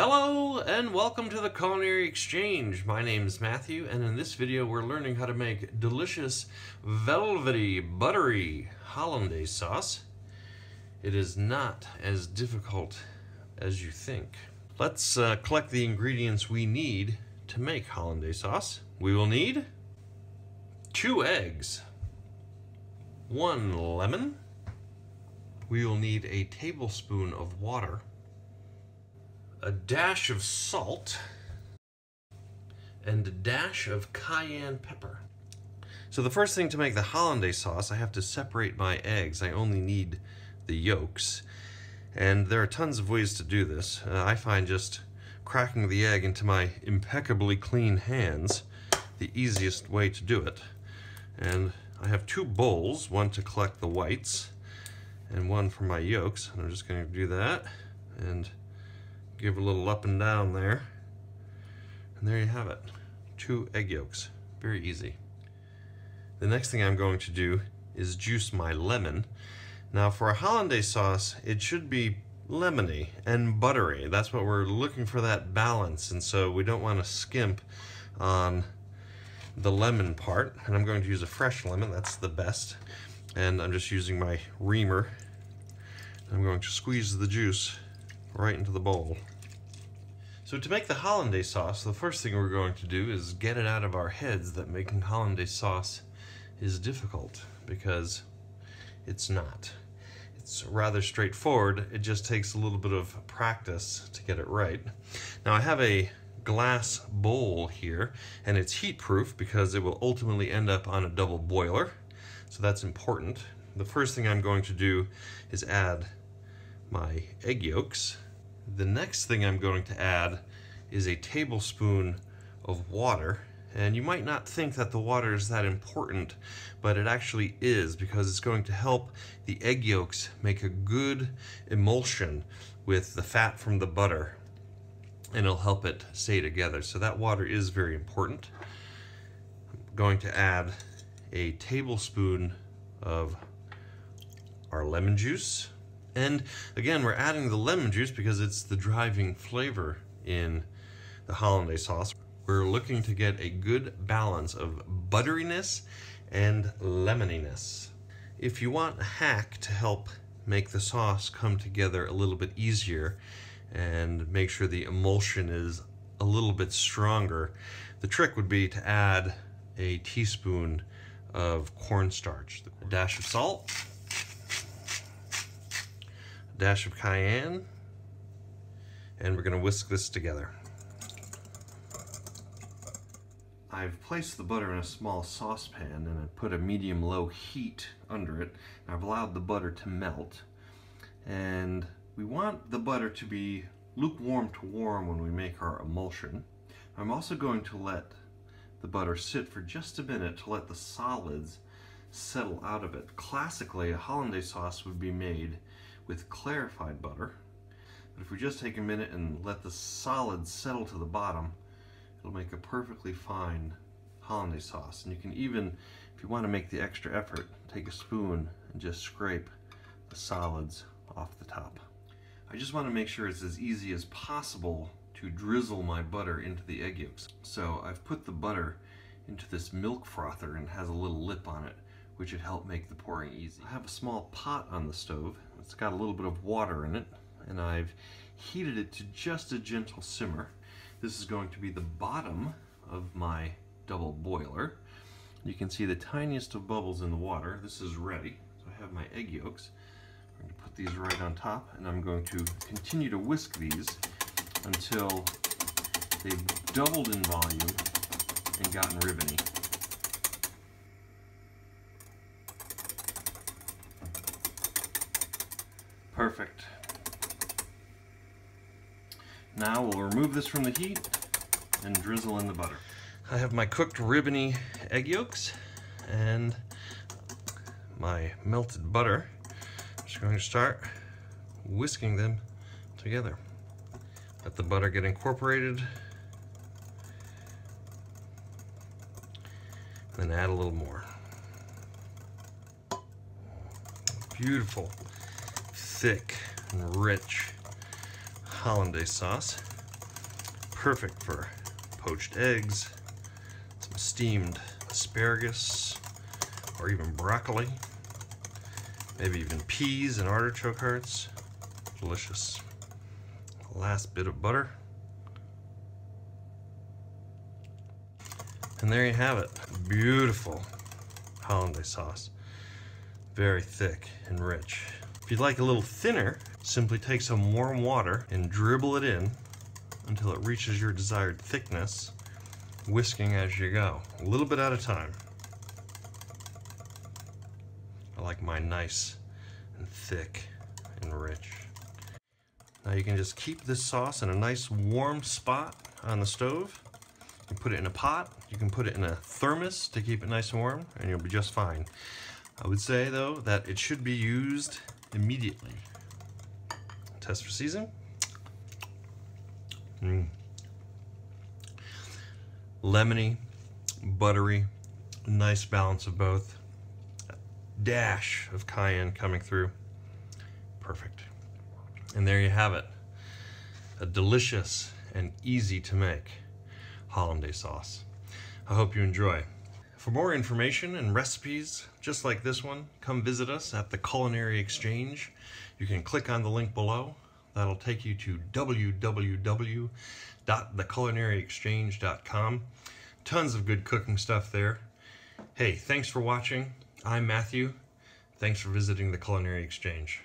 Hello and welcome to the Culinary Exchange. My name is Matthew, and in this video we're learning how to make delicious, velvety, buttery Hollandaise sauce. It is not as difficult as you think. Let's collect the ingredients we need to make Hollandaise sauce. We will need 2 eggs, 1 lemon. We will need a tablespoon of water, a dash of salt, and a dash of cayenne pepper. So the first thing to make the Hollandaise sauce, I have to separate my eggs. I only need the yolks. And there are tons of ways to do this. I find just cracking the egg into my impeccably clean hands the easiest way to do it. And I have 2 bowls, one to collect the whites and one for my yolks. And I'm just going to do that and give a little up and down there, and there you have it. 2 egg yolks. Very easy. The next thing I'm going to do is juice my lemon. Now for a Hollandaise sauce, it should be lemony and buttery. That's what we're looking for, that balance, and so we don't want to skimp on the lemon part. And I'm going to use a fresh lemon, that's the best. And I'm just using my reamer. I'm going to squeeze the juice right into the bowl. So to make the Hollandaise sauce, the first thing we're going to do is get it out of our heads that making Hollandaise sauce is difficult, because it's not. It's rather straightforward. It just takes a little bit of practice to get it right. Now I have a glass bowl here, and it's heat proof because it will ultimately end up on a double boiler, so that's important. The first thing I'm going to do is add my egg yolks. The next thing I'm going to add is a tablespoon of water, and you might not think that the water is that important, but it actually is, because it's going to help the egg yolks make a good emulsion with the fat from the butter, and it'll help it stay together. So that water is very important. I'm going to add a tablespoon of our lemon juice. And again, we're adding the lemon juice because it's the driving flavor in the Hollandaise sauce. We're looking to get a good balance of butteriness and lemoniness. If you want a hack to help make the sauce come together a little bit easier and make sure the emulsion is a little bit stronger, the trick would be to add a teaspoon of cornstarch, a dash of salt, dash of cayenne, and we're going to whisk this together. I've placed the butter in a small saucepan, and I put a medium-low heat under it. I've allowed the butter to melt, and we want the butter to be lukewarm to warm when we make our emulsion. I'm also going to let the butter sit for just a minute to let the solids settle out of it. Classically, a Hollandaise sauce would be made with clarified butter, but if we just take a minute and let the solids settle to the bottom, it'll make a perfectly fine Hollandaise sauce. And you can even, if you want to make the extra effort, take a spoon and just scrape the solids off the top. I just want to make sure it's as easy as possible to drizzle my butter into the egg yolks. So I've put the butter into this milk frother, and it has a little lip on it, which should help make the pouring easy. I have a small pot on the stove. It's got a little bit of water in it, and I've heated it to just a gentle simmer. This is going to be the bottom of my double boiler. You can see the tiniest of bubbles in the water. This is ready. So I have my egg yolks. I'm going to put these right on top, and I'm going to continue to whisk these until they've doubled in volume and gotten ribbony. Perfect. Now we'll remove this from the heat and drizzle in the butter. I have my cooked ribbony egg yolks and my melted butter. I'm just going to start whisking them together. Let the butter get incorporated, then add a little more. Beautiful, thick and rich Hollandaise sauce. perfect for poached eggs, some steamed asparagus, or even broccoli, maybe even peas and artichoke hearts. Delicious. Last bit of butter. And there you have it. Beautiful hollandaise sauce. Very thick and rich. If you'd like a little thinner, simply take some warm water and dribble it in until it reaches your desired thickness, whisking as you go, a little bit at a time. I like mine nice and thick and rich. Now you can just keep this sauce in a nice warm spot on the stove. You can put it in a pot, you can put it in a thermos to keep it nice and warm, and you'll be just fine. I would say though that it should be used immediately. Test for seasoning. Lemony, buttery, nice balance of both. A dash of cayenne coming through. Perfect. And there you have it. A delicious and easy to make hollandaise sauce. I hope you enjoy. For more information and recipes just like this one, come visit us at the Culinary Exchange. You can click on the link below. That'll take you to www.theculinaryexchange.com. Tons of good cooking stuff there. Hey, thanks for watching. I'm Matthew. Thanks for visiting the Culinary Exchange.